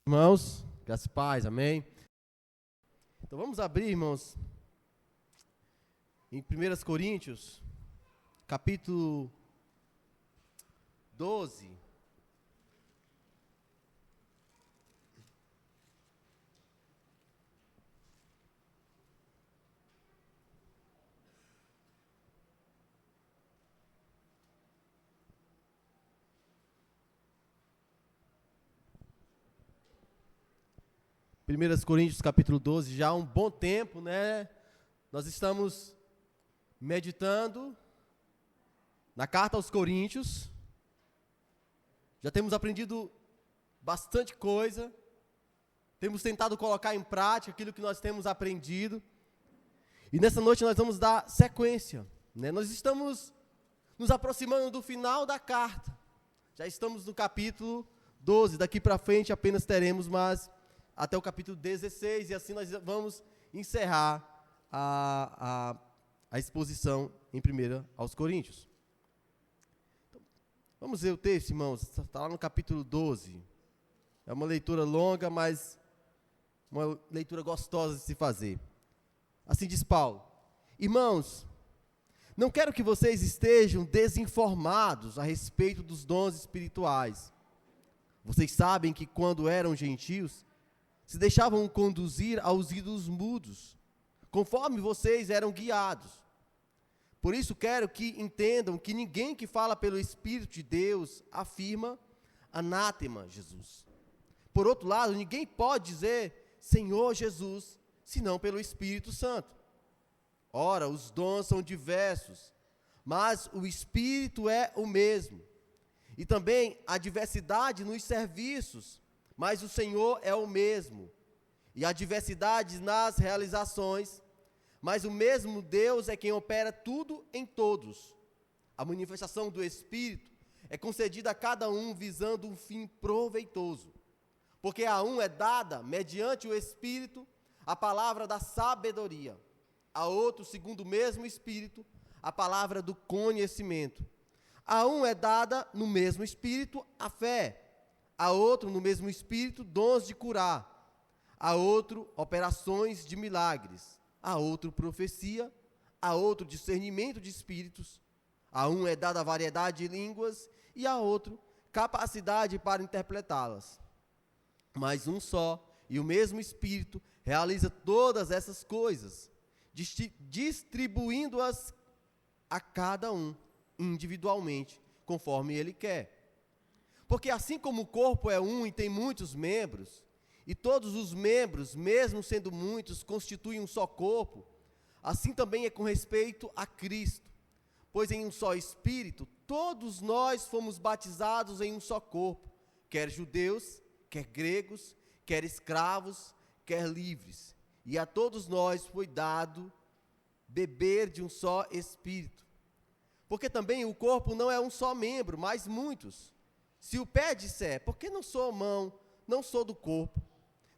Irmãos, graças e paz, amém? Então vamos abrir, irmãos, em 1 Coríntios, capítulo 12. Primeiras Coríntios, capítulo 12, já há um bom tempo, né? Nós estamos meditando na carta aos Coríntios. Já temos aprendido bastante coisa. Temos tentado colocar em prática aquilo que nós temos aprendido. E nessa noite nós vamos dar sequência, né? Nós estamos nos aproximando do final da carta. Já estamos no capítulo 12. Daqui para frente apenas teremos até o capítulo 16, e assim nós vamos encerrar a exposição em 1 aos Coríntios. Então, vamos ver o texto, irmãos, está lá no capítulo 12. É uma leitura longa, mas uma leitura gostosa de se fazer. Assim diz Paulo: Irmãos, não quero que vocês estejam desinformados a respeito dos dons espirituais. Vocês sabem que quando eram gentios, se deixavam conduzir aos ídolos mudos, conforme vocês eram guiados. Por isso quero que entendam que ninguém que fala pelo Espírito de Deus afirma anátema Jesus. Por outro lado, ninguém pode dizer Senhor Jesus, senão pelo Espírito Santo. Ora, os dons são diversos, mas o Espírito é o mesmo. E também há diversidade nos serviços, mas o Senhor é o mesmo. E há diversidade nas realizações, mas o mesmo Deus é quem opera tudo em todos. A manifestação do Espírito é concedida a cada um visando um fim proveitoso. Porque a um é dada, mediante o Espírito, a palavra da sabedoria. A outro, segundo o mesmo Espírito, a palavra do conhecimento. A um é dada, no mesmo Espírito, a fé. A outro, no mesmo Espírito, dons de curar. A outro, operações de milagres. A outro, profecia. A outro, discernimento de espíritos. A um é dada a variedade de línguas. E a outro, capacidade para interpretá-las. Mas um só e o mesmo Espírito realiza todas essas coisas, distribuindo-as a cada um, individualmente, conforme ele quer. Porque assim como o corpo é um e tem muitos membros, e todos os membros, mesmo sendo muitos, constituem um só corpo, assim também é com respeito a Cristo. Pois em um só Espírito, todos nós fomos batizados em um só corpo, quer judeus, quer gregos, quer escravos, quer livres. E a todos nós foi dado beber de um só Espírito. Porque também o corpo não é um só membro, mas muitos. Se o pé disser, por que não sou mão, não sou do corpo?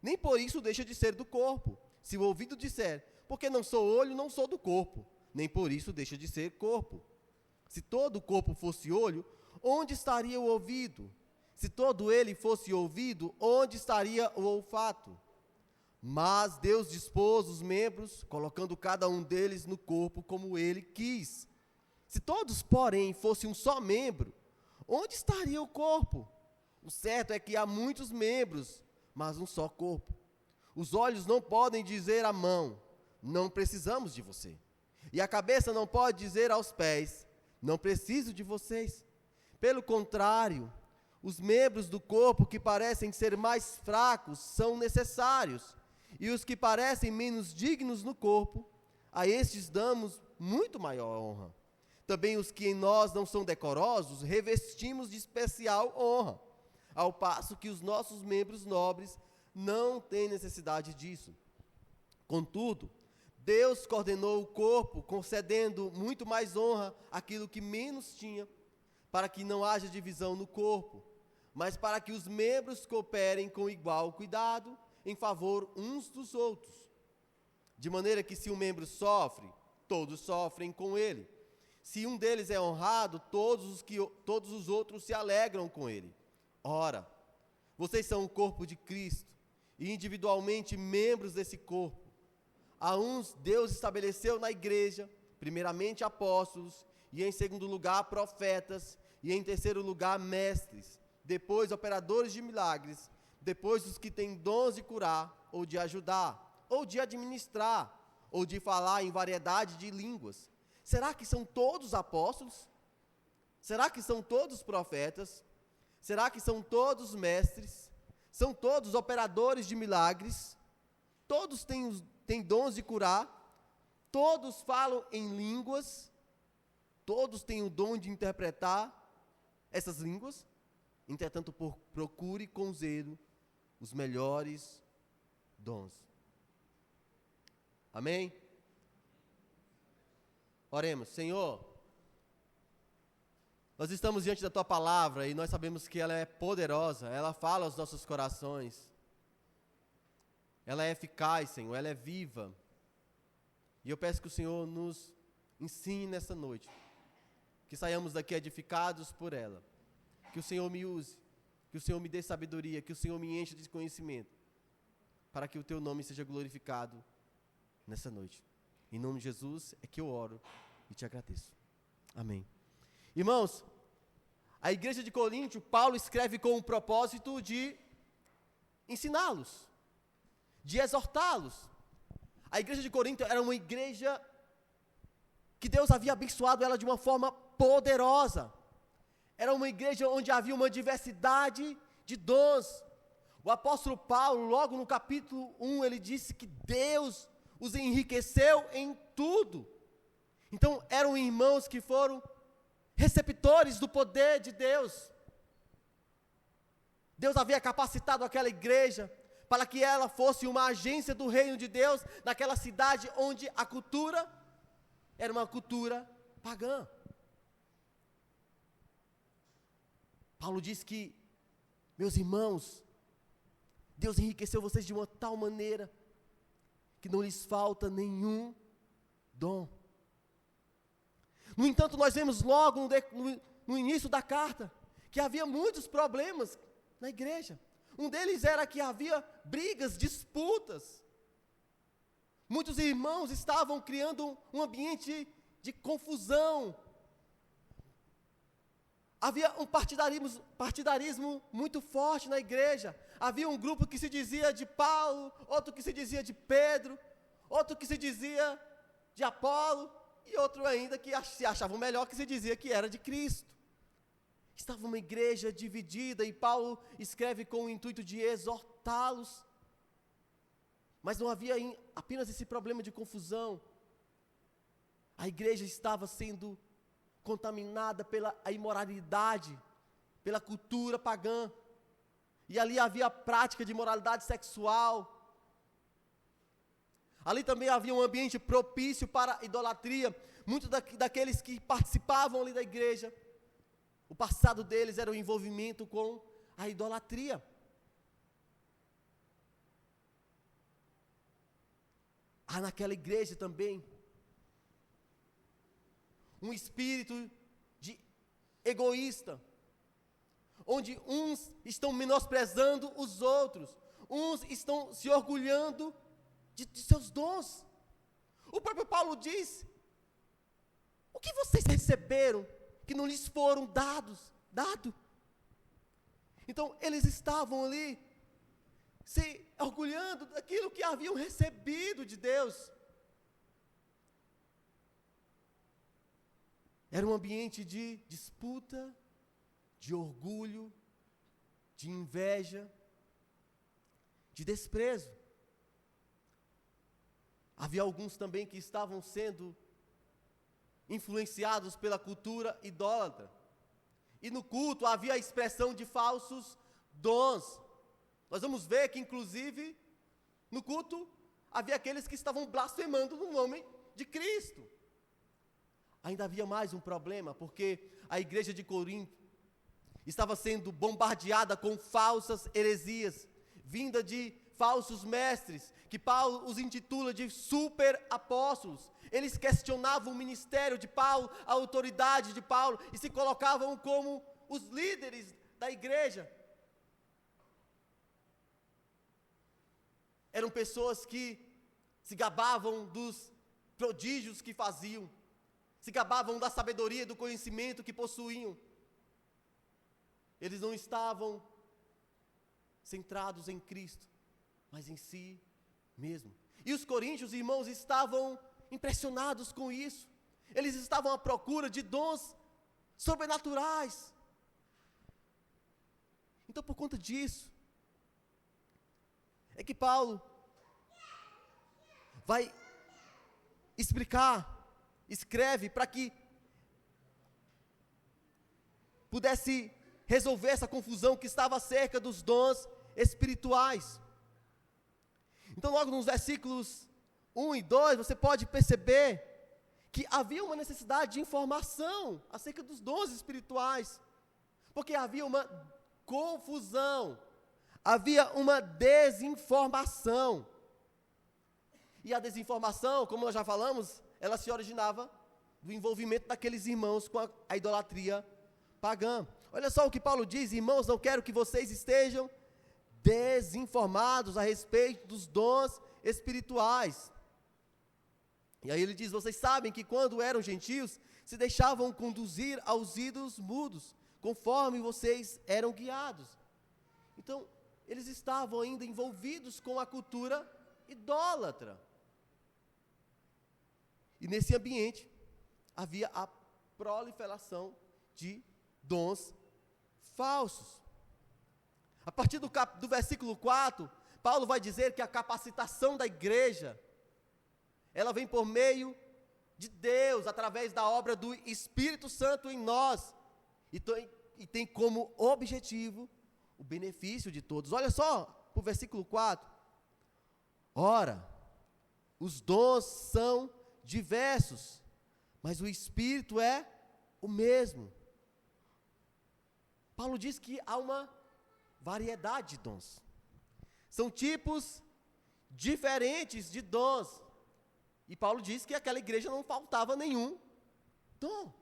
Nem por isso deixa de ser do corpo. Se o ouvido disser, porque não sou olho, não sou do corpo. Nem por isso deixa de ser corpo. Se todo o corpo fosse olho, onde estaria o ouvido? Se todo ele fosse ouvido, onde estaria o olfato? Mas Deus dispôs os membros, colocando cada um deles no corpo como ele quis. Se todos, porém, fossem um só membro, onde estaria o corpo? O certo é que há muitos membros, mas um só corpo. Os olhos não podem dizer à mão, não precisamos de você. E a cabeça não pode dizer aos pés, não preciso de vocês. Pelo contrário, os membros do corpo que parecem ser mais fracos são necessários, e os que parecem menos dignos no corpo, a estes damos muito maior honra. Também os que em nós não são decorosos, revestimos de especial honra, ao passo que os nossos membros nobres não têm necessidade disso. Contudo, Deus coordenou o corpo, concedendo muito mais honra àquilo que menos tinha, para que não haja divisão no corpo, mas para que os membros cooperem com igual cuidado em favor uns dos outros. De maneira que se um membro sofre, todos sofrem com ele. Se um deles é honrado, todos os outros se alegram com ele. Ora, Vocês são o corpo de Cristo e individualmente membros desse corpo. A uns Deus estabeleceu na igreja, primeiramente apóstolos, e em segundo lugar profetas, e em terceiro lugar mestres, depois operadores de milagres, depois os que têm dons de curar, ou de ajudar, ou de administrar, ou de falar em variedade de línguas. Será que são todos apóstolos? Será que são todos profetas? Será que são todos mestres? São todos operadores de milagres? Todos têm dons de curar? Todos falam em línguas? Todos têm o dom de interpretar essas línguas? Entretanto, procure com zelo os melhores dons. Amém? Oremos. Senhor, nós estamos diante da Tua palavra e nós sabemos que ela é poderosa, ela fala aos nossos corações. Ela é eficaz, Senhor, ela é viva. E eu peço que o Senhor nos ensine nessa noite, que saiamos daqui edificados por ela. Que o Senhor me use, que o Senhor me dê sabedoria, que o Senhor me encha de conhecimento, para que o Teu nome seja glorificado nessa noite. Em nome de Jesus é que eu oro e te agradeço. Amém. Irmãos, a igreja de Coríntio, Paulo escreve com o propósito de ensiná-los, de exortá-los. A igreja de Corinto era uma igreja que Deus havia abençoado ela de uma forma poderosa. Era uma igreja onde havia uma diversidade de dons. O apóstolo Paulo, logo no capítulo 1, ele disse que Deus os enriqueceu em tudo. Então, eram irmãos que foram receptores do poder de Deus. Deus havia capacitado aquela igreja para que ela fosse uma agência do reino de Deus naquela cidade onde a cultura era uma cultura pagã. Paulo diz que, meus irmãos, Deus enriqueceu vocês de uma tal maneira que não lhes falta nenhum dom. No entanto, nós vemos logo no início da carta que havia muitos problemas na igreja. Um deles era que havia brigas, disputas. Muitos irmãos estavam criando um ambiente de confusão. Havia um partidarismo muito forte na igreja. Havia um grupo que se dizia de Paulo, outro que se dizia de Pedro, outro que se dizia de Apolo, e outro ainda que se achava melhor, que se dizia que era de Cristo. Estava uma igreja dividida, e Paulo escreve com o intuito de exortá-los. Mas não havia apenas esse problema de confusão. A igreja estava sendo contaminada pela imoralidade, pela cultura pagã. E ali havia a prática de imoralidade sexual. Ali também havia um ambiente propício para a idolatria. Muitos daqueles que participavam ali da igreja, o passado deles era o envolvimento com a idolatria. Há naquela igreja também um espírito de egoísta, onde uns estão menosprezando os outros, uns estão se orgulhando de seus dons. O próprio Paulo diz: o que vocês receberam que não lhes foram dado? Então, eles estavam ali se orgulhando daquilo que haviam recebido de Deus. Era um ambiente de disputa, de orgulho, de inveja, de desprezo. Havia alguns também que estavam sendo influenciados pela cultura idólatra. E no culto havia a expressão de falsos dons. Nós vamos ver que, inclusive, no culto havia aqueles que estavam blasfemando no nome de Cristo. Ainda havia mais um problema, porque a igreja de Corinto estava sendo bombardeada com falsas heresias, vinda de falsos mestres, que Paulo os intitula de super apóstolos. Eles questionavam o ministério de Paulo, a autoridade de Paulo, e se colocavam como os líderes da igreja. eram pessoas que se gabavam dos prodígios que faziam, se gabavam da sabedoria e do conhecimento que possuíam. Eles não estavam centrados em Cristo, mas em si mesmo. E os coríntios, irmãos, estavam impressionados com isso. Eles estavam à procura de dons sobrenaturais. Então, por conta disso, é que Paulo vai escreve para que pudesse resolver essa confusão que estava acerca dos dons espirituais. Então, logo nos versículos 1 e 2, você pode perceber que havia uma necessidade de informação acerca dos dons espirituais, porque havia uma confusão, havia uma desinformação. E a desinformação, como nós já falamos, ela se originava do envolvimento daqueles irmãos com a idolatria pagã. Olha só o que Paulo diz: irmãos, não quero que vocês estejam desinformados a respeito dos dons espirituais. E aí ele diz: vocês sabem que quando eram gentios, se deixavam conduzir aos ídolos mudos, conforme vocês eram guiados. Então, eles estavam ainda envolvidos com a cultura idólatra. E nesse ambiente, havia a proliferação de dons falsos. A partir do versículo 4, Paulo vai dizer que a capacitação da igreja, ela vem por meio de Deus, através da obra do Espírito Santo em nós, e tem como objetivo o benefício de todos. Olha só para o versículo 4. Ora, os dons são diversos, mas o Espírito é o mesmo. Paulo diz que há uma variedade de dons. São tipos diferentes de dons. E Paulo diz que aquela igreja não faltava nenhum dom.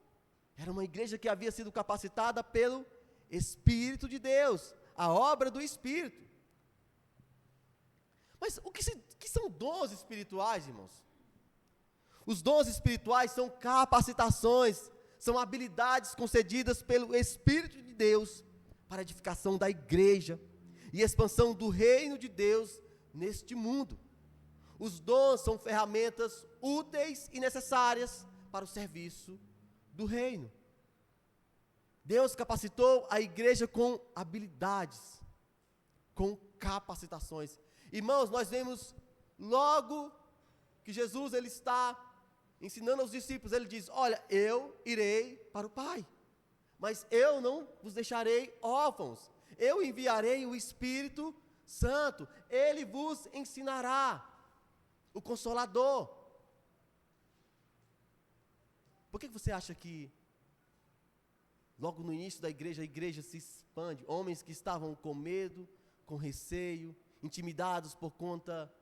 Era uma igreja que havia sido capacitada pelo Espírito de Deus, a obra do Espírito. Mas o que são dons espirituais, irmãos? Os dons espirituais são capacitações, são habilidades concedidas pelo Espírito de Deus para a edificação da igreja e expansão do reino de Deus neste mundo. Os dons são ferramentas úteis e necessárias para o serviço do reino. Deus capacitou a igreja com habilidades, com capacitações. Irmãos, nós vemos logo que Jesus ele está ensinando aos discípulos, ele diz: olha, eu irei para o Pai, mas eu não vos deixarei órfãos, eu enviarei o Espírito Santo, ele vos ensinará, o Consolador. Por que você acha que logo no início da igreja, a igreja se expande? Homens que estavam com medo, com receio, intimidados por conta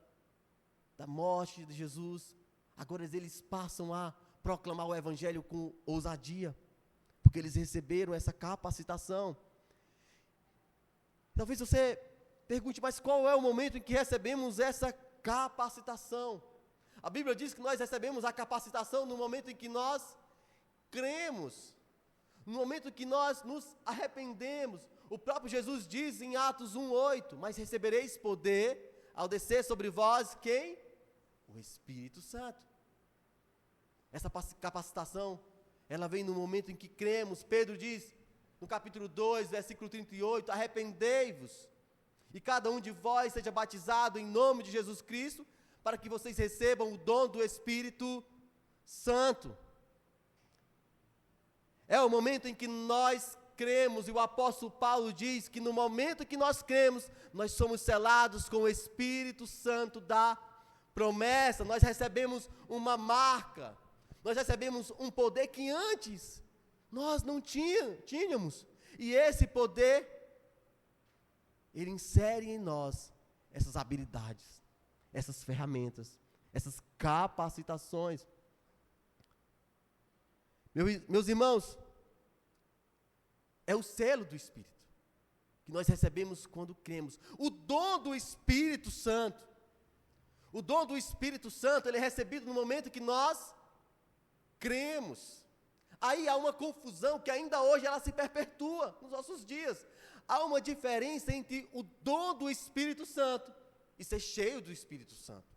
da morte de Jesus, agora eles passam a proclamar o Evangelho com ousadia, porque eles receberam essa capacitação. Talvez você pergunte: mas qual é o momento em que recebemos essa capacitação? A Bíblia diz que nós recebemos a capacitação no momento em que nós cremos, no momento em que nós nos arrependemos. O próprio Jesus diz em Atos 1:8: mas recebereis poder ao descer sobre vós quem? O Espírito Santo. Essa capacitação, ela vem no momento em que cremos. Pedro diz, no capítulo 2, versículo 38, arrependei-vos, e cada um de vós seja batizado em nome de Jesus Cristo, para que vocês recebam o dom do Espírito Santo. É o momento em que nós cremos, e o apóstolo Paulo diz que no momento que nós cremos, nós somos selados com o Espírito Santo da promessa, nós recebemos uma marca, nós recebemos um poder que antes nós não tínhamos, e esse poder, ele insere em nós essas habilidades, essas ferramentas, essas capacitações. Meus irmãos, é o selo do Espírito, que nós recebemos quando cremos. O dom do Espírito Santo, O dom do Espírito Santo, ele é recebido no momento que nós cremos. Aí há uma confusão que ainda hoje ela se perpetua nos nossos dias. Há uma diferença entre o dom do Espírito Santo e ser cheio do Espírito Santo.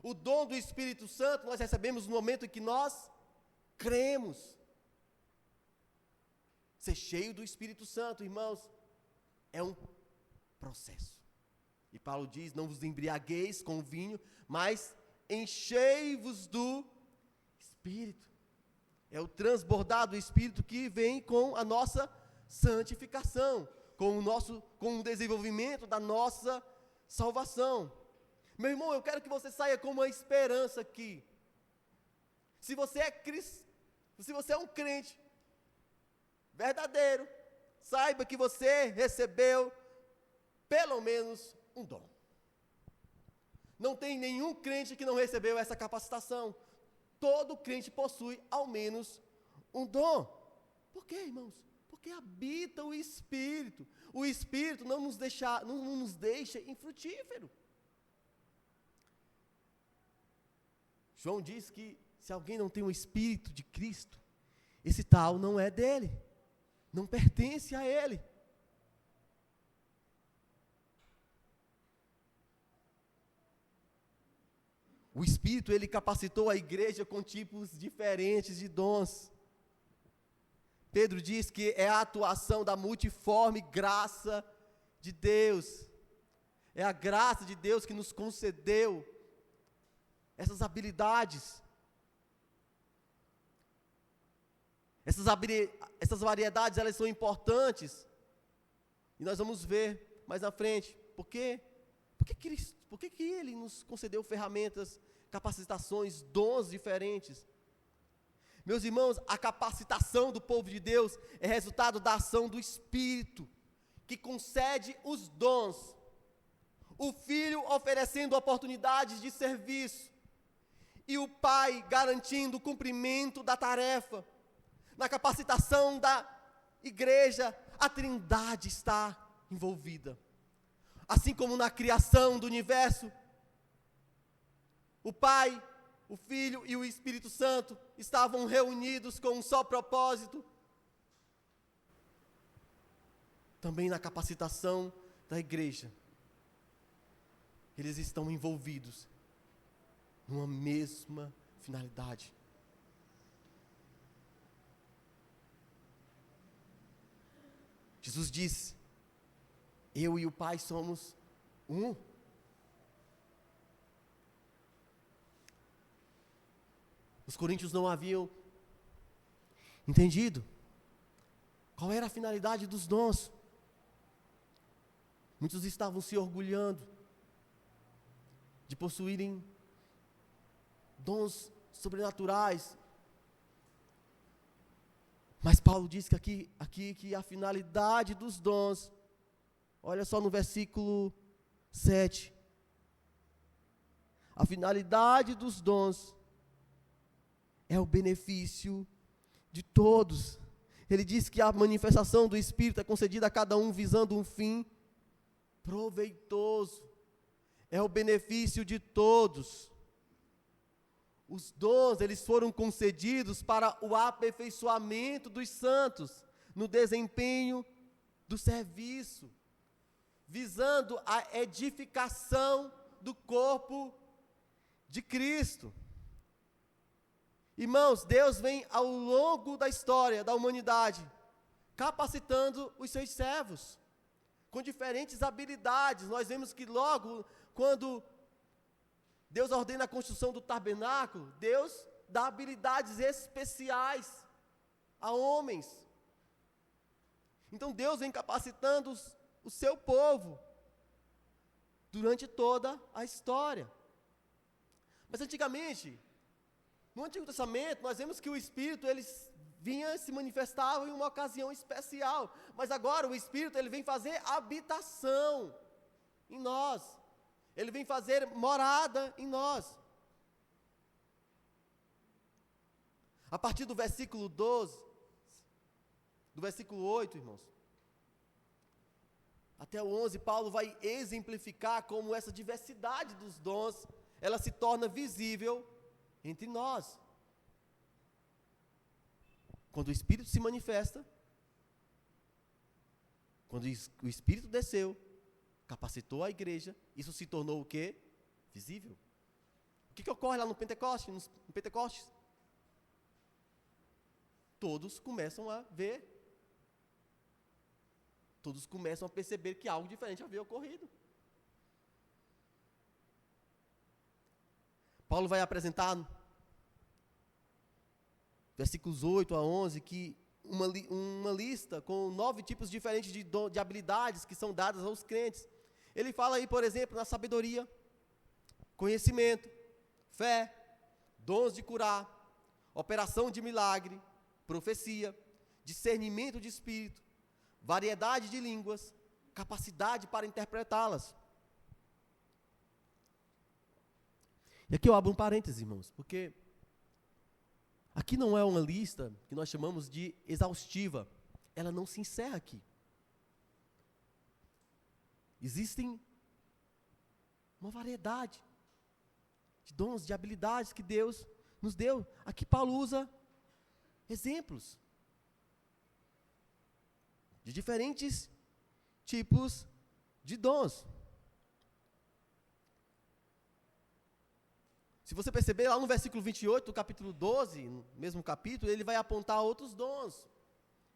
O dom do Espírito Santo nós recebemos no momento em que nós cremos. Ser cheio do Espírito Santo, irmãos, é um processo. E Paulo diz, não vos embriagueis com o vinho, mas enchei-vos do Espírito. É o transbordar do Espírito que vem com a nossa santificação, com o desenvolvimento da nossa salvação. Meu irmão, eu quero que você saia com uma esperança aqui. Se você é um crente verdadeiro, saiba que você recebeu pelo menos um dom. Não tem nenhum crente que não recebeu essa capacitação. Todo crente possui ao menos um dom. Por quê, irmãos? Porque habita o Espírito. O Espírito não nos deixa infrutífero. João diz que se alguém não tem o Espírito de Cristo, esse tal não é dele, não pertence a ele. O Espírito, ele capacitou a igreja com tipos diferentes de dons. Pedro diz que é a atuação da multiforme graça de Deus. É a graça de Deus que nos concedeu essas habilidades. Essas variedades, elas são importantes. E nós vamos ver mais na frente. Por quê? Por que Ele nos concedeu ferramentas, capacitações, dons diferentes? Meus irmãos, a capacitação do povo de Deus é resultado da ação do Espírito, que concede os dons. O Filho oferecendo oportunidades de serviço, e o Pai garantindo o cumprimento da tarefa. Na capacitação da igreja, a Trindade está envolvida. Assim como na criação do universo, o Pai, o Filho e o Espírito Santo estavam reunidos com um só propósito. Também na capacitação da igreja, eles estão envolvidos numa mesma finalidade. Jesus disse: eu e o Pai somos um. Os coríntios não haviam entendido qual era a finalidade dos dons. Muitos estavam se orgulhando de possuírem dons sobrenaturais. Mas Paulo diz que aqui que a finalidade dos dons, olha só no versículo 7. A finalidade dos dons é o benefício de todos. Ele diz que a manifestação do Espírito é concedida a cada um visando um fim proveitoso. É o benefício de todos. Os dons, eles foram concedidos para o aperfeiçoamento dos santos, no desempenho do serviço, visando a edificação do corpo de Cristo. Irmãos, Deus vem ao longo da história da humanidade, capacitando os seus servos, com diferentes habilidades. Nós vemos que logo, quando Deus ordena a construção do tabernáculo, Deus dá habilidades especiais a homens. Então Deus vem capacitando o seu povo durante toda a história. Mas antigamente, no Antigo Testamento, nós vemos que o Espírito, ele vinha se manifestava em uma ocasião especial. Mas agora o Espírito, ele vem fazer habitação em nós. Ele vem fazer morada em nós. A partir do versículo 12, do versículo 8, irmãos, até o 11, Paulo vai exemplificar como essa diversidade dos dons, ela se torna visível entre nós. Quando o Espírito se manifesta, quando o Espírito desceu, capacitou a igreja, isso se tornou o quê? Visível. O que ocorre lá no Pentecostes? No Pentecostes? Todos começam a ver. Todos começam a perceber que algo diferente havia ocorrido. Paulo vai apresentar, versículos 8 a 11, que uma lista com 9 tipos diferentes de habilidades que são dadas aos crentes. Ele fala aí, por exemplo, na sabedoria, conhecimento, fé, dons de curar, operação de milagre, profecia, discernimento de espírito, variedade de línguas, capacidade para interpretá-las. E aqui eu abro um parênteses, irmãos, porque aqui não é uma lista que nós chamamos de exaustiva. Ela não se encerra aqui. Existem uma variedade de dons, de habilidades que Deus nos deu. Aqui Paulo usa exemplos de diferentes tipos de dons. Se você perceber, lá no versículo 28 do capítulo 12, no mesmo capítulo, ele vai apontar outros dons,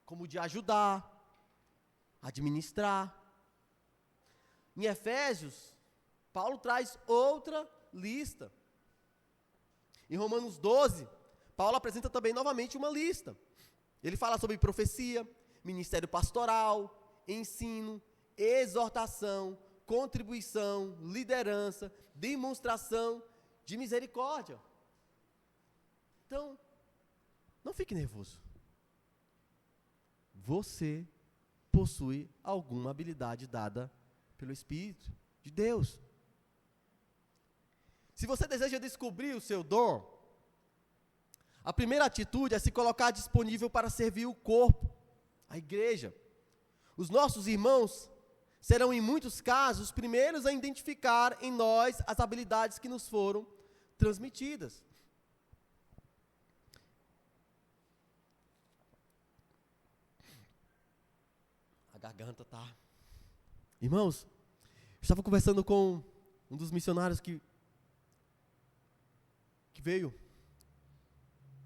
como o de ajudar, administrar. Em Efésios, Paulo traz outra lista. Em Romanos 12, Paulo apresenta também novamente uma lista. Ele fala sobre profecia, ministério pastoral, ensino, exortação, contribuição, liderança, demonstração de misericórdia. Então, não fique nervoso. Você possui alguma habilidade dada pelo Espírito de Deus. Se você deseja descobrir o seu dom, a primeira atitude é se colocar disponível para servir o corpo, a igreja. Os nossos irmãos serão, em muitos casos, os primeiros a identificar em nós as habilidades que nos foram transmitidas. A garganta está... Irmãos, eu estava conversando com um dos missionários que veio.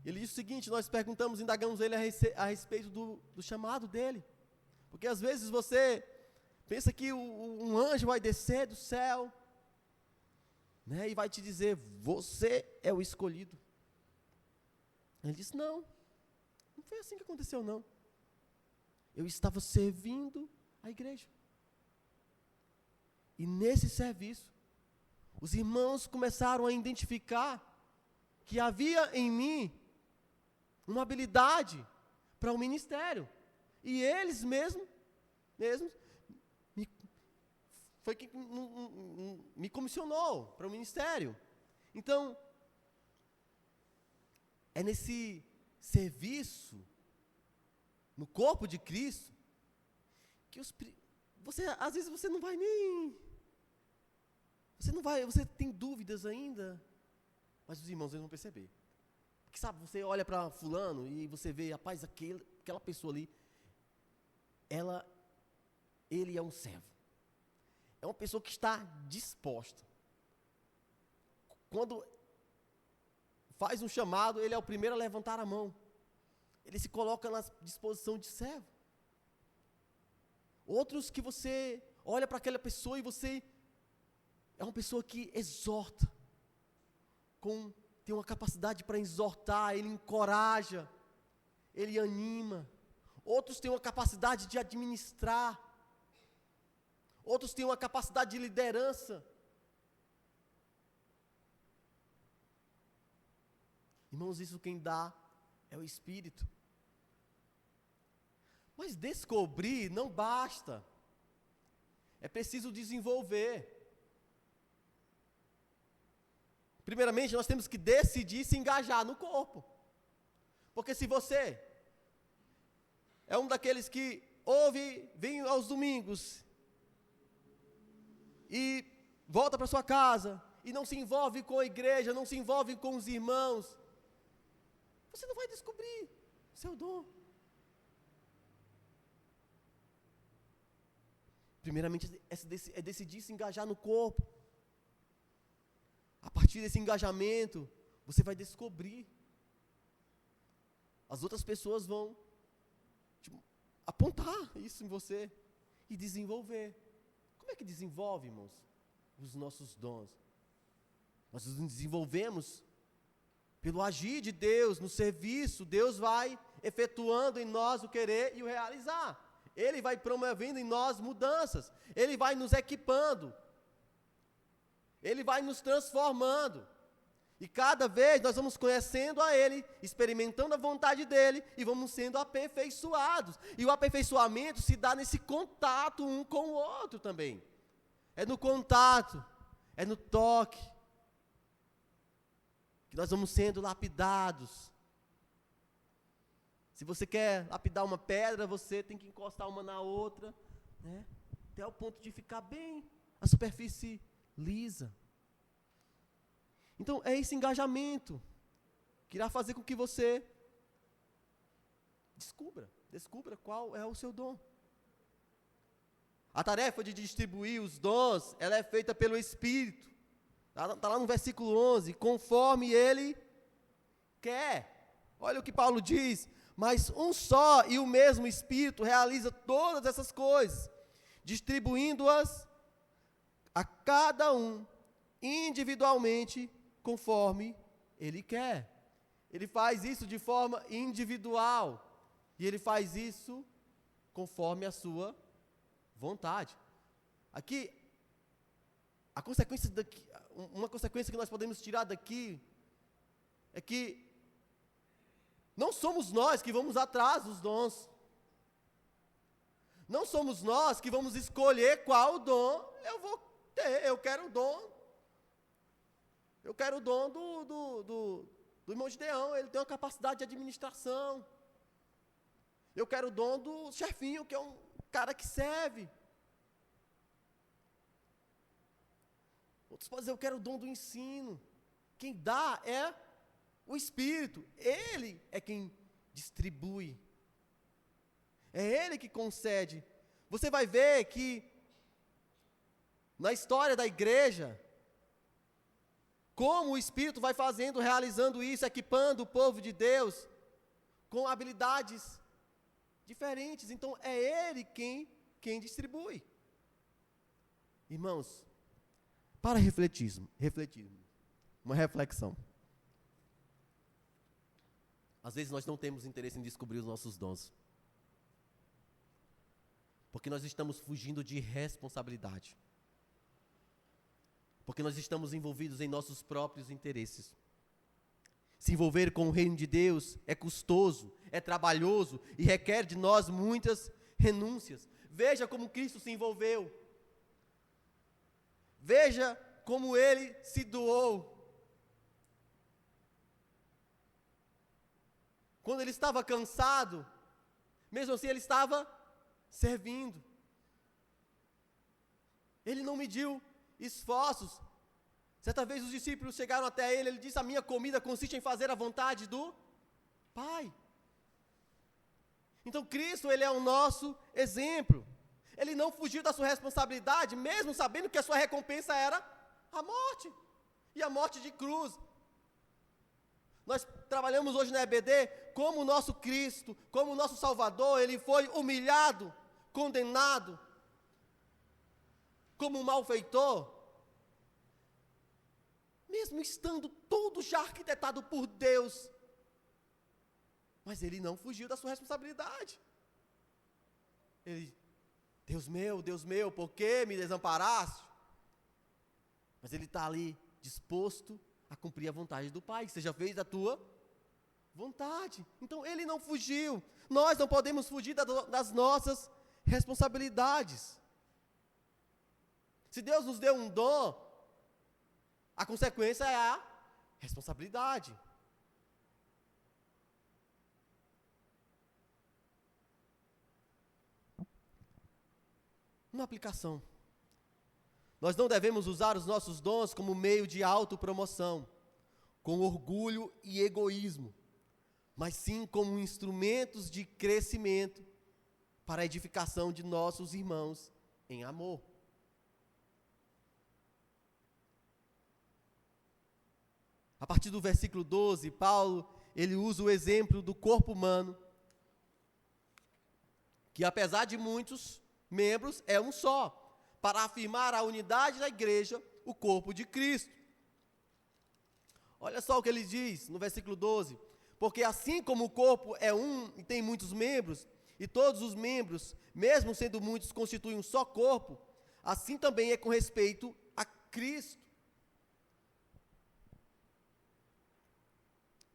Ele disse o seguinte: nós perguntamos, indagamos ele a respeito do chamado dele. Porque às vezes você pensa que um anjo vai descer do céu, né, e vai te dizer, você é o escolhido. Ele disse, não foi assim que aconteceu, não. Eu estava servindo a igreja. E nesse serviço, os irmãos começaram a identificar que havia em mim uma habilidade para o ministério. E eles mesmos foi que me comissionou para o ministério. Então, é nesse serviço, no corpo de Cristo, que às vezes você não vai nem... Você tem dúvidas ainda, mas os irmãos eles vão perceber. Porque sabe, você olha para fulano e você vê, rapaz, aquela pessoa ali, ele é um servo. É uma pessoa que está disposta. Quando faz um chamado, ele é o primeiro a levantar a mão. Ele se coloca na disposição de servo. Outros que você olha para aquela pessoa e você é uma pessoa que exorta. Tem uma capacidade para exortar, ele encoraja, ele anima. Outros têm uma capacidade de administrar. Outros têm uma capacidade de liderança. Irmãos, isso quem dá é o Espírito. Mas descobrir não basta. É preciso desenvolver. Primeiramente, nós temos que decidir se engajar no corpo. Porque se você é um daqueles que vem aos domingos e volta para sua casa e não se envolve com a igreja, não se envolve com os irmãos, você não vai descobrir seu dom. Primeiramente, é decidir se engajar no corpo. A partir desse engajamento, você vai descobrir. As outras pessoas vão apontar isso em você e desenvolver. Como é que desenvolve, irmãos, os nossos dons? Nós os desenvolvemos pelo agir de Deus, no serviço. Deus vai efetuando em nós o querer e o realizar. Ele vai promovendo em nós mudanças. Ele vai nos equipando. Ele vai nos transformando. E cada vez nós vamos conhecendo a Ele, experimentando a vontade dEle e vamos sendo aperfeiçoados. E o aperfeiçoamento se dá nesse contato um com o outro também. É no contato, é no toque, que nós vamos sendo lapidados. Se você quer lapidar uma pedra, você tem que encostar uma na outra, né? Até o ponto de ficar bem, a superfície lisa. Então, é esse engajamento que irá fazer com que você descubra qual é o seu dom. A tarefa de distribuir os dons, ela é feita pelo Espírito. Está lá no versículo 11, conforme Ele quer. Olha o que Paulo diz, mas um só e o mesmo Espírito realiza todas essas coisas, distribuindo-as a cada um individualmente, conforme Ele quer. Ele faz isso de forma individual. E Ele faz isso conforme a sua vontade. Aqui, uma consequência que nós podemos tirar daqui é que não somos nós que vamos atrás dos dons. Não somos nós que vamos escolher qual dom eu vou ter. Eu quero o dom do irmão Gideão, ele tem uma capacidade de administração. Eu quero o dom do chefinho, que é um cara que serve. Outros podem dizer, eu quero o dom do ensino. Quem dá é o Espírito. Ele é quem distribui. É Ele que concede. Você vai ver que na história da igreja, como o Espírito vai fazendo, realizando isso, equipando o povo de Deus com habilidades diferentes. Então, é Ele quem distribui. Irmãos, para refletir, uma reflexão. Às vezes nós não temos interesse em descobrir os nossos dons, porque nós estamos fugindo de responsabilidade. Porque nós estamos envolvidos em nossos próprios interesses. Se envolver com o reino de Deus é custoso, é trabalhoso e requer de nós muitas renúncias. Veja como Cristo se envolveu. Veja como Ele se doou. Quando Ele estava cansado, mesmo assim Ele estava servindo. Ele não mediu esforços. Certa vez os discípulos chegaram até ele disse, a minha comida consiste em fazer a vontade do Pai. Então Cristo, Ele é o nosso exemplo. Ele não fugiu da sua responsabilidade, mesmo sabendo que a sua recompensa era a morte, e a morte de cruz. Nós trabalhamos hoje na EBD, como o nosso Cristo, como o nosso Salvador, Ele foi humilhado, condenado, como um malfeitor, mesmo estando tudo já arquitetado por Deus, mas Ele não fugiu da sua responsabilidade. Ele, Deus meu, por que me desamparaste? Mas Ele está ali disposto a cumprir a vontade do Pai, que seja feita a tua vontade. Então Ele não fugiu. Nós não podemos fugir das nossas responsabilidades. Se Deus nos deu um dom, a consequência é a responsabilidade. Uma aplicação. Nós não devemos usar os nossos dons como meio de autopromoção, com orgulho e egoísmo, mas sim como instrumentos de crescimento para a edificação de nossos irmãos em amor. A partir do versículo 12, Paulo, ele usa o exemplo do corpo humano, que apesar de muitos membros, é um só, para afirmar a unidade da igreja, o corpo de Cristo. Olha só o que ele diz no versículo 12. Porque assim como o corpo é um e tem muitos membros, e todos os membros, mesmo sendo muitos, constituem um só corpo, assim também é com respeito a Cristo.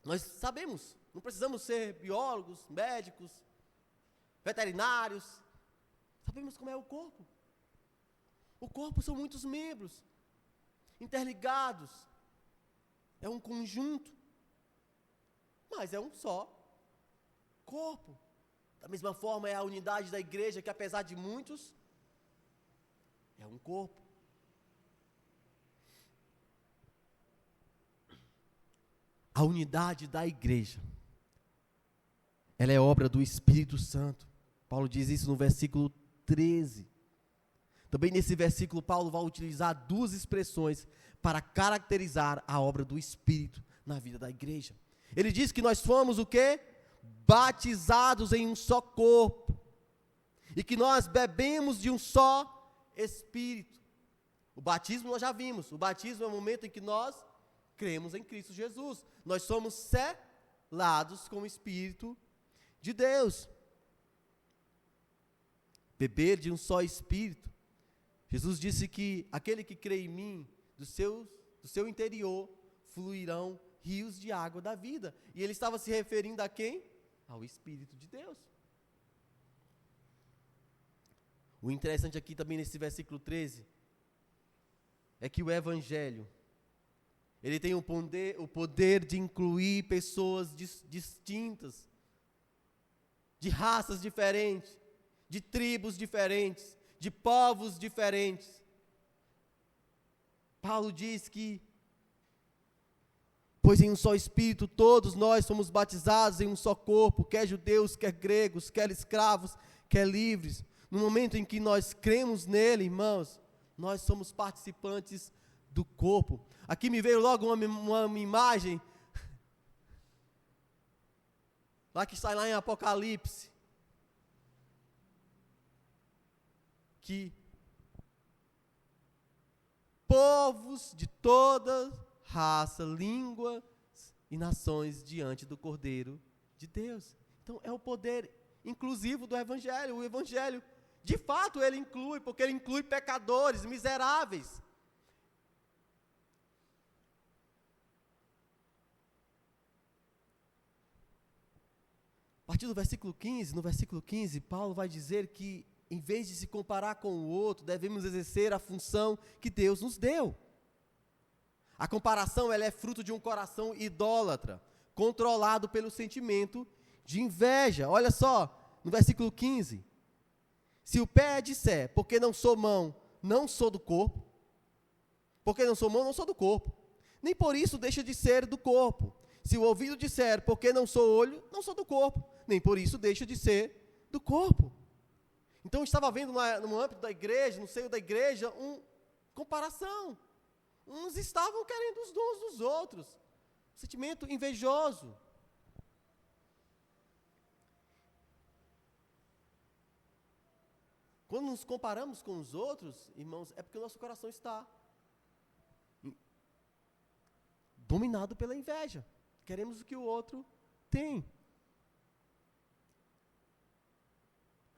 Nós sabemos, não precisamos ser biólogos, médicos, veterinários. Sabemos como é o corpo. O corpo são muitos membros, interligados. É um conjunto, mas é um só corpo. Da mesma forma é a unidade da igreja, que apesar de muitos, é um corpo. A unidade da igreja, ela é obra do Espírito Santo. Paulo diz isso no versículo 13. Também nesse versículo, Paulo vai utilizar duas expressões para caracterizar a obra do Espírito na vida da igreja. Ele diz que nós fomos o quê? Batizados em um só corpo. E que nós bebemos de um só Espírito. O batismo nós já vimos. O batismo é o momento em que nós cremos em Cristo Jesus. Nós somos selados com o Espírito de Deus. Beber de um só Espírito. Jesus disse que aquele que crê em mim, do seu interior, fluirão rios de água da vida. E ele estava se referindo a quem? Ao Espírito de Deus. O interessante aqui também nesse versículo 13, é que o Evangelho, ele tem o poder de incluir pessoas distintas, de raças diferentes, de tribos diferentes, de povos diferentes. Paulo diz que, pois em um só Espírito todos nós somos batizados em um só corpo, quer judeus, quer gregos, quer escravos, quer livres. No momento em que nós cremos nele, irmãos, nós somos participantes do corpo. Aqui me veio logo uma imagem, lá que sai lá em Apocalipse, que povos de toda raça, língua e nações diante do Cordeiro de Deus. Então é o poder inclusivo do Evangelho. O Evangelho, de fato, ele inclui, porque ele inclui pecadores, miseráveis. A partir do versículo 15, no versículo 15, Paulo vai dizer que, em vez de se comparar com o outro, devemos exercer a função que Deus nos deu. A comparação, ela é fruto de um coração idólatra, controlado pelo sentimento de inveja. Olha só, no versículo 15. Se o pé disser, porque não sou mão, não sou do corpo, porque não sou mão, não sou do corpo, nem por isso deixa de ser do corpo. Se o ouvido disser, porque não sou olho, não sou do corpo, nem por isso deixa de ser do corpo. Então, eu estava vendo no âmbito da igreja, no seio da igreja, uma comparação. Uns estavam querendo os dons dos outros. Sentimento invejoso. Quando nos comparamos com os outros, irmãos, é porque o nosso coração está dominado pela inveja. Queremos o que o outro tem.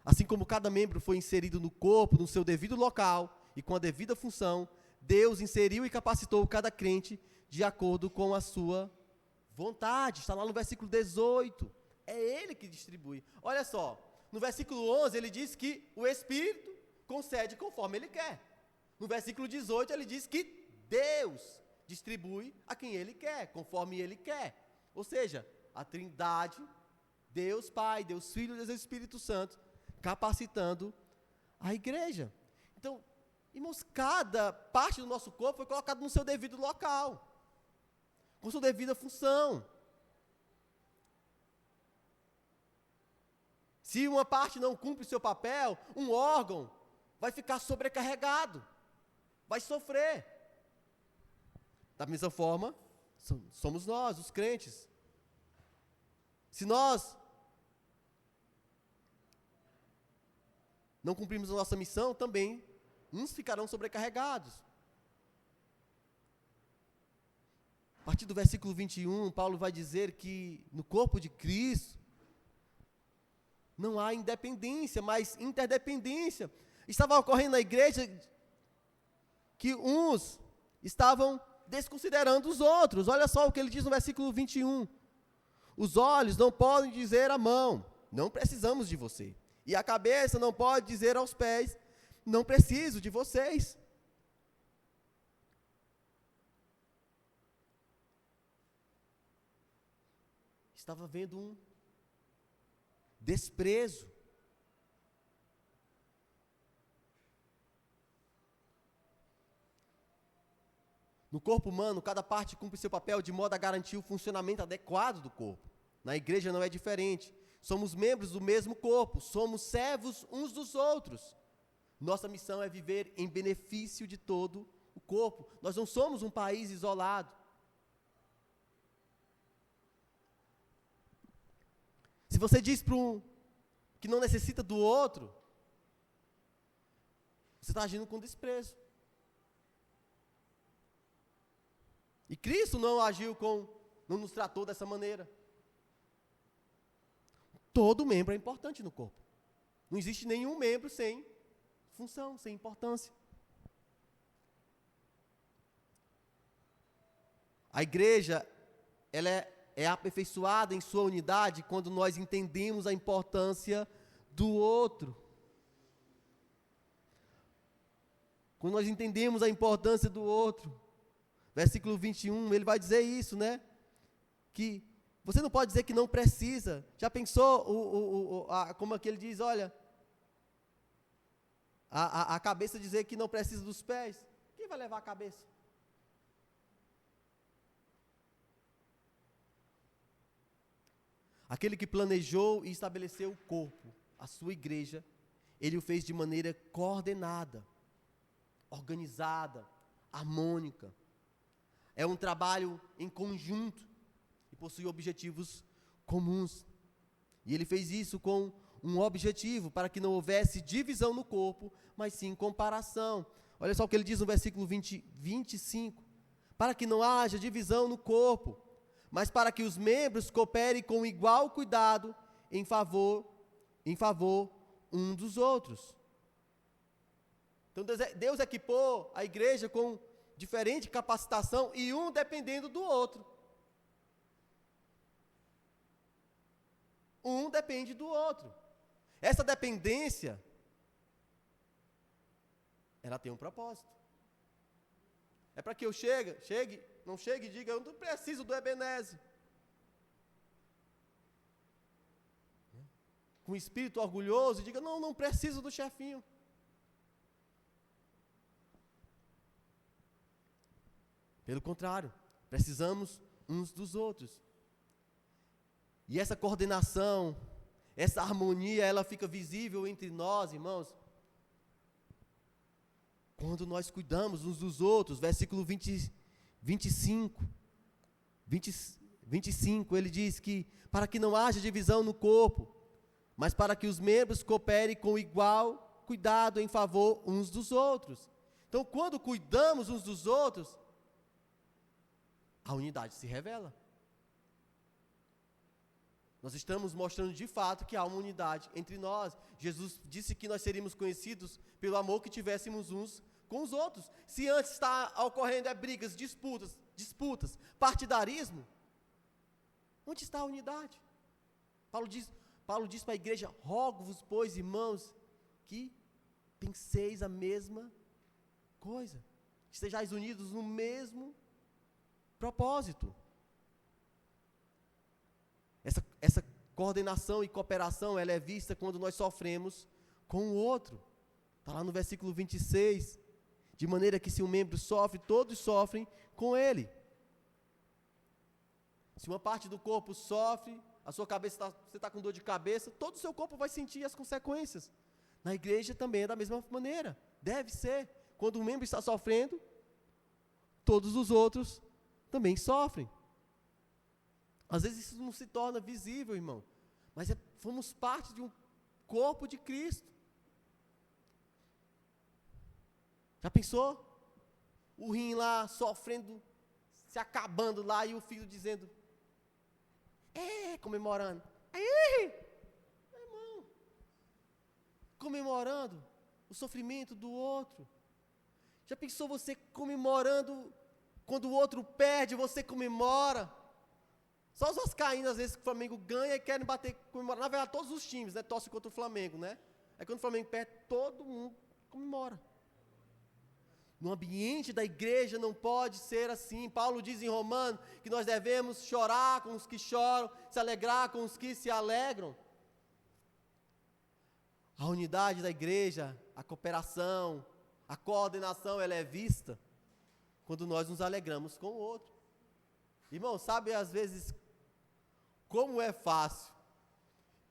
Assim como cada membro foi inserido no corpo, no seu devido local e com a devida função, Deus inseriu e capacitou cada crente de acordo com a sua vontade. Está lá no versículo 18. É Ele que distribui. Olha só, no versículo 11 ele diz que o Espírito concede conforme Ele quer. No versículo 18 ele diz que Deus distribui a quem Ele quer, conforme Ele quer. Ou seja, a Trindade, Deus Pai, Deus Filho e Deus Espírito Santo, capacitando a igreja. Então, Irmãos, cada parte do nosso corpo foi colocada no seu devido local, com sua devida função. Se uma parte não cumpre o seu papel, um órgão vai ficar sobrecarregado, vai sofrer. Da mesma forma, somos nós, os crentes. Se nós não cumprimos a nossa missão, também uns ficarão sobrecarregados. A partir do versículo 21, Paulo vai dizer que no corpo de Cristo não há independência, mas interdependência. Estava ocorrendo na igreja que uns estavam desconsiderando os outros. Olha só o que ele diz no versículo 21. Os olhos não podem dizer à mão, não precisamos de você. E a cabeça não pode dizer aos pés, não preciso de vocês. Estava havendo um desprezo. No corpo humano, cada parte cumpre seu papel de modo a garantir o funcionamento adequado do corpo. Na igreja não é diferente. Somos membros do mesmo corpo, somos servos uns dos outros. Nossa missão é viver em benefício de todo o corpo. Nós não somos um país isolado. Se você diz para um que não necessita do outro, você está agindo com desprezo. E Cristo não não nos tratou dessa maneira. Todo membro é importante no corpo. Não existe nenhum membro sem função, sem importância. A igreja, ela é aperfeiçoada em sua unidade quando nós entendemos a importância do outro. Quando nós entendemos a importância do outro. Versículo 21, ele vai dizer isso, né? Que você não pode dizer que não precisa. Já pensou como é que ele diz, olha, a cabeça dizer que não precisa dos pés? Quem vai levar a cabeça? Aquele que planejou e estabeleceu o corpo, a sua igreja, ele o fez de maneira coordenada, organizada, harmônica. É um trabalho em conjunto e possui objetivos comuns. E ele fez isso com um objetivo, para que não houvesse divisão no corpo, mas sim comparação. Olha só o que ele diz no versículo 25. Para que não haja divisão no corpo, mas para que os membros cooperem com igual cuidado em favor um dos outros. Então Deus equipou a igreja com diferente capacitação e um dependendo do outro. Um depende do outro. Essa dependência, ela tem um propósito. É para que eu não chegue e diga, eu não preciso do Ebenezer. Com espírito orgulhoso, diga, não preciso do chefinho. Pelo contrário, precisamos uns dos outros. E essa coordenação, essa harmonia, ela fica visível entre nós, irmãos, quando nós cuidamos uns dos outros. Versículo 25, ele diz que, para que não haja divisão no corpo, mas para que os membros cooperem com igual cuidado em favor uns dos outros. Então, quando cuidamos uns dos outros, a unidade se revela. Nós estamos mostrando de fato que há uma unidade entre nós. Jesus disse que nós seríamos conhecidos pelo amor que tivéssemos uns com os outros. Se antes está ocorrendo brigas, disputas, partidarismo, onde está a unidade? Paulo diz para a igreja, rogo-vos, pois, irmãos, que penseis a mesma coisa, que estejais unidos no mesmo propósito. Essa coordenação e cooperação, ela é vista quando nós sofremos com o outro. Está lá no versículo 26. De maneira que se um membro sofre, todos sofrem com ele. Se uma parte do corpo sofre, a sua cabeça você está com dor de cabeça, todo o seu corpo vai sentir as consequências. Na igreja também é da mesma maneira. Deve ser. Quando um membro está sofrendo, todos os outros também sofrem. Às vezes isso não se torna visível, irmão. Mas fomos parte de um corpo de Cristo. Já pensou? O rim lá sofrendo, se acabando lá, e o filho dizendo, comemorando. Irmão, comemorando o sofrimento do outro. Já pensou você comemorando, quando o outro perde, você comemora? Só os vascaínos, às vezes, que o Flamengo ganha e querem comemorar. Na verdade, todos os times, né, torcem contra o Flamengo, né? Aí quando o Flamengo perde, todo mundo comemora. No ambiente da igreja não pode ser assim. Paulo diz em Romanos que nós devemos chorar com os que choram, se alegrar com os que se alegram. A unidade da igreja, a cooperação, a coordenação, ela é vista quando nós nos alegramos com o outro. Irmão, sabe às vezes como é fácil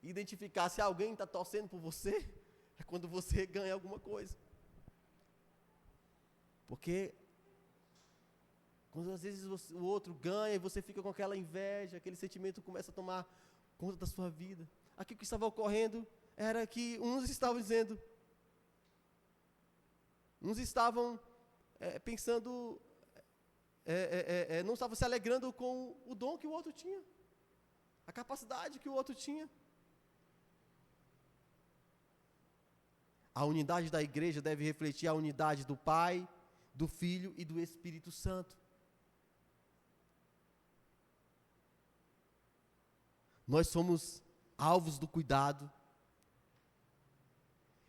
identificar se alguém está torcendo por você? É quando você ganha alguma coisa. Porque quando às vezes o outro ganha e você fica com aquela inveja, aquele sentimento começa a tomar conta da sua vida. Aqui o que estava ocorrendo era que uns estavam dizendo, uns estavam pensando, não estavam se alegrando com o dom que o outro tinha, a capacidade que o outro tinha. A unidade da igreja deve refletir a unidade do Pai, do Filho e do Espírito Santo. Nós somos alvos do cuidado,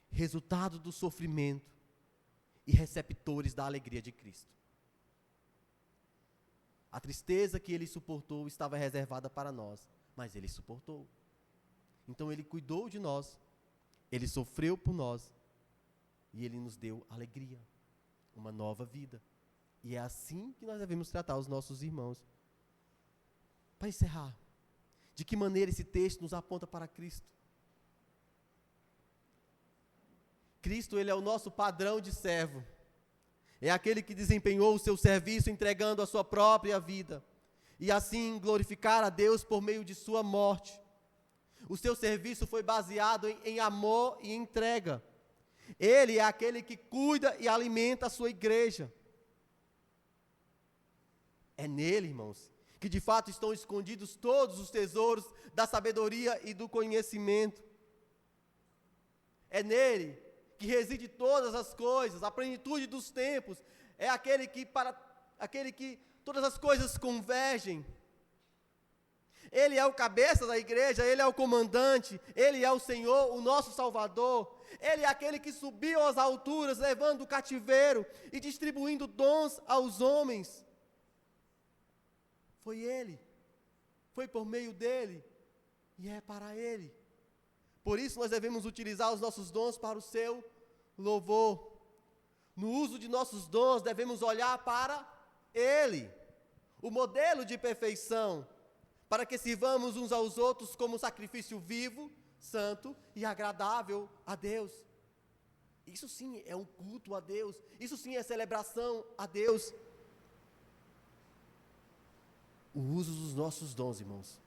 resultado do sofrimento e receptores da alegria de Cristo. A tristeza que ele suportou estava reservada para nós, mas ele suportou. Então ele cuidou de nós, ele sofreu por nós e ele nos deu alegria, uma nova vida. E é assim que nós devemos tratar os nossos irmãos. Para encerrar, de que maneira esse texto nos aponta para Cristo? Cristo, ele é o nosso padrão de servo. É aquele que desempenhou o seu serviço entregando a sua própria vida. E assim glorificar a Deus por meio de sua morte. O seu serviço foi baseado em amor e entrega. Ele é aquele que cuida e alimenta a sua igreja. É nele, irmãos, que de fato estão escondidos todos os tesouros da sabedoria e do conhecimento. É nele que reside todas as coisas, a plenitude dos tempos. É aquele que todas as coisas convergem. Ele é o cabeça da igreja, ele é o comandante, ele é o Senhor, o nosso Salvador. Ele é aquele que subiu às alturas, levando o cativeiro e distribuindo dons aos homens. Foi ele, foi por meio dele e é para ele. Por isso nós devemos utilizar os nossos dons para o seu louvor. No uso de nossos dons devemos olhar para ele, o modelo de perfeição, para que sirvamos uns aos outros como sacrifício vivo, santo e agradável a Deus. Isso sim é um culto a Deus, isso sim é celebração a Deus. O uso dos nossos dons, irmãos,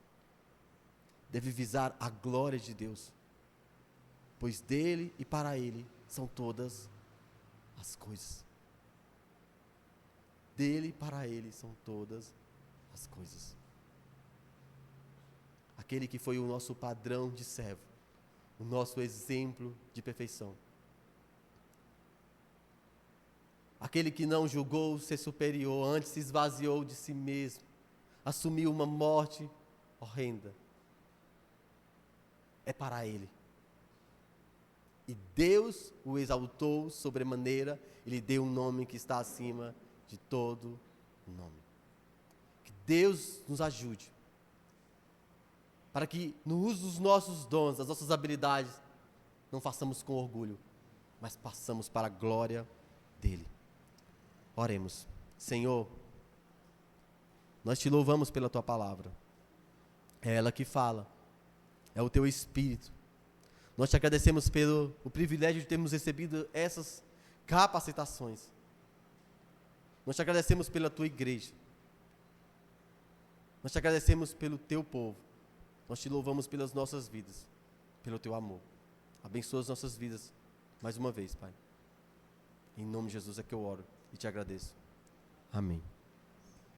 deve visar a glória de Deus, pois dele e para ele são todas as coisas. Dele e para ele são todas as coisas. Aquele que foi o nosso padrão de servo, o nosso exemplo de perfeição. Aquele que não julgou ser superior, antes se esvaziou de si mesmo, assumiu uma morte horrenda. É para ele. E Deus o exaltou sobremaneira, e lhe deu um nome que está acima de todo nome. Que Deus nos ajude, para que no uso dos nossos dons, das nossas habilidades, não façamos com orgulho, mas passamos para a glória dele. Oremos. Senhor, nós te louvamos pela tua palavra. É ela que fala. É o teu Espírito. Nós te agradecemos pelo o privilégio de termos recebido essas capacitações. Nós te agradecemos pela tua igreja. Nós te agradecemos pelo teu povo. Nós te louvamos pelas nossas vidas, pelo teu amor. Abençoa as nossas vidas mais uma vez, Pai. Em nome de Jesus é que eu oro e te agradeço. Amém.